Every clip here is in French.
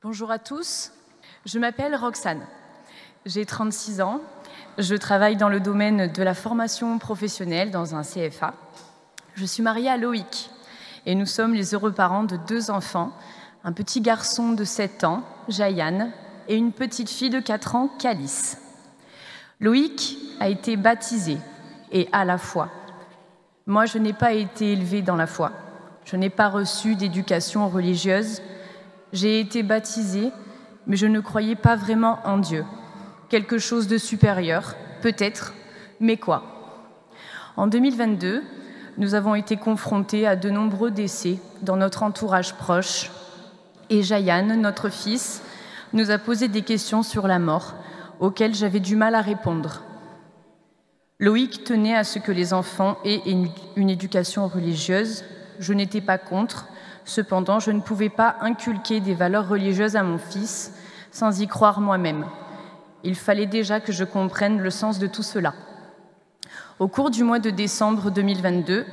Bonjour à tous, je m'appelle Roxane, j'ai 36 ans, je travaille dans le domaine de la formation professionnelle dans un CFA. Je suis mariée à Loïc et nous sommes les heureux parents de 2 enfants, un petit garçon de 7 ans, Jayan, et une petite fille de 4 ans, Calice. Loïc a été baptisé et a la foi. Moi, je n'ai pas été élevée dans la foi. Je n'ai pas reçu d'éducation religieuse. J'ai été baptisée, mais je ne croyais pas vraiment en Dieu. Quelque chose de supérieur, peut-être, mais quoi? En 2022, nous avons été confrontés à de nombreux décès dans notre entourage proche. Et Jayan, notre fils, nous a posé des questions sur la mort, auxquelles j'avais du mal à répondre. Loïc tenait à ce que les enfants aient une éducation religieuse. Je n'étais pas contre. Cependant, je ne pouvais pas inculquer des valeurs religieuses à mon fils sans y croire moi-même. Il fallait déjà que je comprenne le sens de tout cela. Au cours du mois de décembre 2022,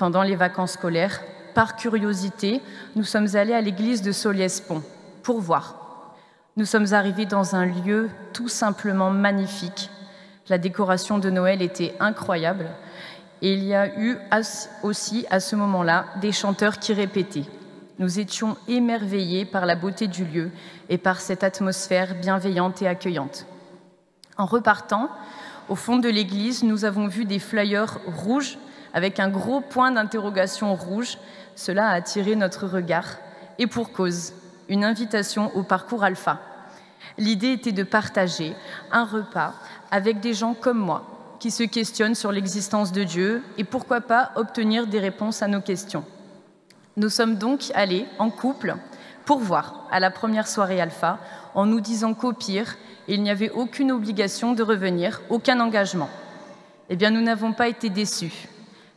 pendant les vacances scolaires, par curiosité, nous sommes allés à l'église de Soliès-Pont pour voir. Nous sommes arrivés dans un lieu tout simplement magnifique. La décoration de Noël était incroyable et il y a eu aussi à ce moment-là des chanteurs qui répétaient. Nous étions émerveillés par la beauté du lieu et par cette atmosphère bienveillante et accueillante. En repartant, au fond de l'église, nous avons vu des flyers rouges avec un gros point d'interrogation rouge. Cela a attiré notre regard et pour cause, une invitation au parcours Alpha. L'idée était de partager un repas avec des gens comme moi qui se questionnent sur l'existence de Dieu et pourquoi pas obtenir des réponses à nos questions. Nous sommes donc allés en couple pour voir à la première soirée Alpha en nous disant qu'au pire, il n'y avait aucune obligation de revenir, aucun engagement. Eh bien, nous n'avons pas été déçus.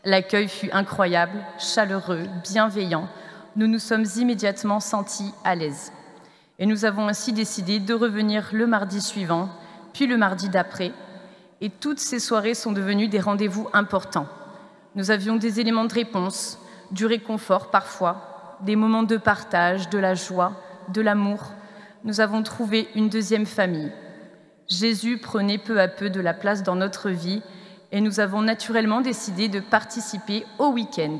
L'accueil fut incroyable, chaleureux, bienveillant. Nous nous sommes immédiatement sentis à l'aise. Et nous avons ainsi décidé de revenir le mardi suivant, puis le mardi d'après. Et toutes ces soirées sont devenues des rendez-vous importants. Nous avions des éléments de réponse, du réconfort parfois, des moments de partage, de la joie, de l'amour. Nous avons trouvé une deuxième famille. Jésus prenait peu à peu de la place dans notre vie et nous avons naturellement décidé de participer au week-end.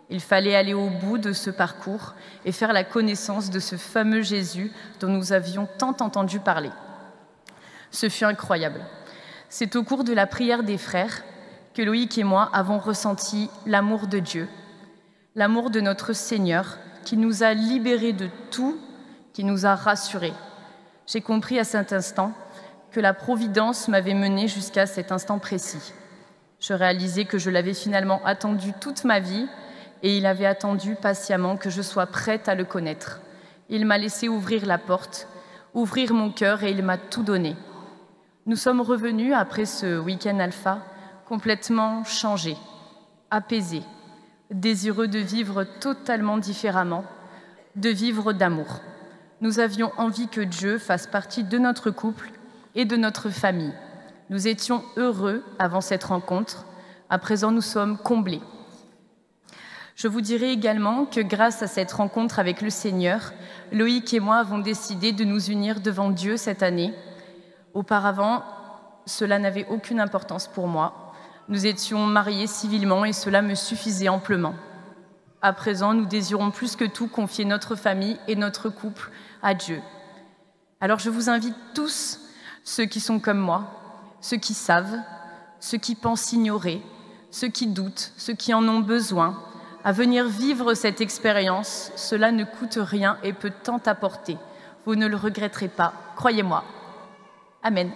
Il fallait aller au bout de ce parcours et faire la connaissance de ce fameux Jésus dont nous avions tant entendu parler. Ce fut incroyable. C'est au cours de la prière des frères que Loïc et moi avons ressenti l'amour de Dieu, l'amour de notre Seigneur qui nous a libérés de tout, qui nous a rassurés. J'ai compris à cet instant que la providence m'avait menée jusqu'à cet instant précis. Je réalisais que je l'avais finalement attendu toute ma vie et il avait attendu patiemment que je sois prête à le connaître. Il m'a laissé ouvrir la porte, ouvrir mon cœur et il m'a tout donné. Nous sommes revenus après ce week-end Alpha complètement changés, apaisés, désireux de vivre totalement différemment, de vivre d'amour. Nous avions envie que Dieu fasse partie de notre couple et de notre famille. Nous étions heureux avant cette rencontre. À présent, nous sommes comblés. Je vous dirai également que grâce à cette rencontre avec le Seigneur, Loïc et moi avons décidé de nous unir devant Dieu cette année. Auparavant, cela n'avait aucune importance pour moi. Nous étions mariés civilement et cela me suffisait amplement. À présent, nous désirons plus que tout confier notre famille et notre couple à Dieu. Alors je vous invite tous, ceux qui sont comme moi, ceux qui savent, ceux qui pensent ignorer, ceux qui doutent, ceux qui en ont besoin, à venir vivre cette expérience. Cela ne coûte rien et peut tant apporter. Vous ne le regretterez pas, croyez-moi. Amen.